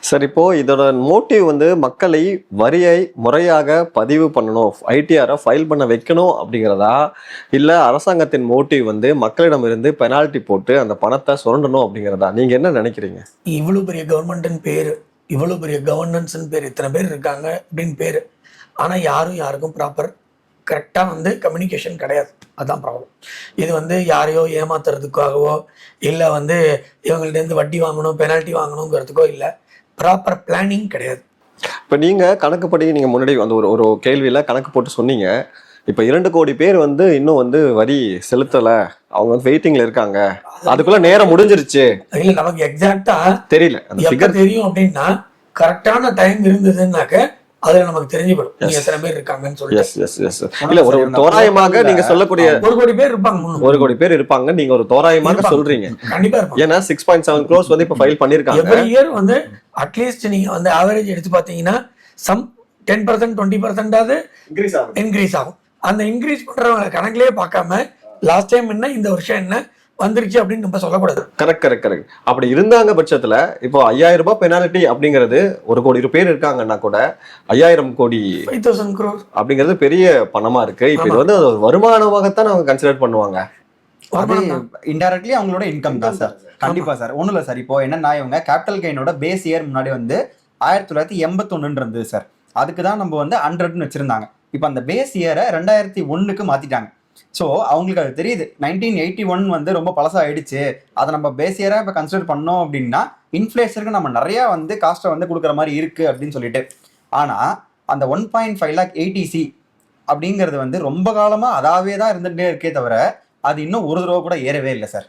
Sir, இப்போ இதோட motive வந்து மக்களை வரியை முறையாக பதிவு பண்ணணும், ஐடிஆரை ஃபைல் பண்ண வைக்கணும் அப்படிங்கிறதா, இல்லை அரசாங்கத்தின் மோட்டிவ் வந்து மக்களிடமிருந்து பெனால்ட்டி போட்டு அந்த பணத்தை சுரண்டணும் அப்படிங்கிறதா? நீங்கள் என்ன நினைக்கிறீங்க? இவ்வளோ பெரிய கவர்மெண்ட்டுன்னு பேர், இவ்வளோ பெரிய கவர்னன்ஸ்ன்னு பேர், இத்தனை பேர் இருக்காங்க அப்படின்னு பேர், ஆனால் யாருக்கும் ப்ராப்பர் கரெக்டாக வந்து கம்யூனிகேஷன் கிடையாது. அதுதான் ப்ராப்ளம். இது வந்து யாரையோ ஏமாத்துறதுக்காகவோ இல்லை வந்து இவங்கள்டேருந்து வட்டி வாங்கணும் பெனால்ட்டி வாங்கணுங்கிறதுக்கோ இல்லை, ப்ராப்பர் பிளானிங் கிடையாது. இப்போ நீங்கள் கணக்குப்படி நீங்கள் முன்னாடி அந்த ஒரு ஒரு கேள்வியில் கணக்கு போட்டு சொன்னீங்க, இப்போ 2 கோடி பேர் வந்து இன்னும் வந்து வரி செலுத்தலை, அவங்க வந்து வெயிட்டிங்கில் இருக்காங்க, அதுக்குள்ள நேரம் முடிஞ்சிருச்சு. இல்லை, நமக்கு எக்ஸாக்டா தெரியல அந்த எப்போ ஃபிகர். தெரியும் அப்படின்னா, கரெக்டான டைம் இருந்ததுன்னாக்க அதில் நமக்கு தெரிஞ்சுப்படும் நீங்க எத்தனை பேர் இருக்காங்கன்னு சொல்லிட்டு. எஸ் எஸ் எஸ் இல்ல, ஒரு தோராயமாக நீங்க சொல்லக்கூடிய 1 கோடி பேர் இருப்பாங்க, 1 கோடி பேர் இருப்பாங்க, நீங்க ஒரு தோராயமாக சொல்றீங்க. கண்டிப்பா இருப்பாங்க. ஏன்னா 6.7 crores வந்து இப்ப ஃபைல் பண்ணிருக்காங்க. எவ்ரி இயர் வந்து அட்லீஸ்ட் நீங்க வந்து ஆவரேஜ் எடுத்து பாத்தீங்கன்னா சம் 10% 20% இன்க்ரீஸ் ஆகும். அந்த இன்க்ரீஸ் பண்றவங்க கணக்கிலேயே பார்க்காம லாஸ்ட் டைம் என்ன இந்த வருஷம் என்ன வந்துருச்சு அப்படின்னு நம்ம சொல்லக்கூடாது. கரெக்ட். அப்படி இருந்தாங்க பட்சத்துல இப்போ 5000 ரூபாய் பெனால்டி அப்படிங்கிறது 1 கோடி பேர் இருக்காங்கன்னா கூட 5000 கோடி 5000 crores அப்படிங்கிறது பெரிய பணமா இருக்கு. இப்போ இது வந்து ஒரு வருமானமாகத்தான் அவங்க கன்சிடர் பண்ணுவாங்க. இன்டைரக்ட்லி அவங்களோட இன்கம் தான் சார். கண்டிப்பா சார். ஒண்ணும் இல்ல சார், இப்போ என்னன்னா இவங்க கேபிட்டல் கெயினோட பேஸ் இயர் முன்னாடி வந்து 1981 இருந்தது சார். அதுக்கு தான் நம்ம வந்து 100ன்னு வச்சிருந்தாங்க. இப்போ அந்த பேஸ் இயரை 2001க்கு மாத்திட்டாங்க. ஸோ அவங்களுக்கு அது தெரியுது 1981 வந்து ரொம்ப பழசாயிடுச்சு, அதை நம்ம பேஸ் இயராக இப்போ கன்சிடர் பண்ணோம் அப்படின்னா இன்ஃப்ளேஷனுக்கு நம்ம நிறையா வந்து காஸ்ட்டை வந்து கொடுக்குற மாதிரி இருக்குது அப்படின்னு சொல்லிட்டு. ஆனால் அந்த 1.5 lakh ATC அப்படிங்கிறது வந்து ரொம்ப காலமாக அதாவே தான் இருந்துகிட்டே இருக்கே தவிர அது இன்னும் ஒரு தடவை கூட ஏறவே இல்லை சார்.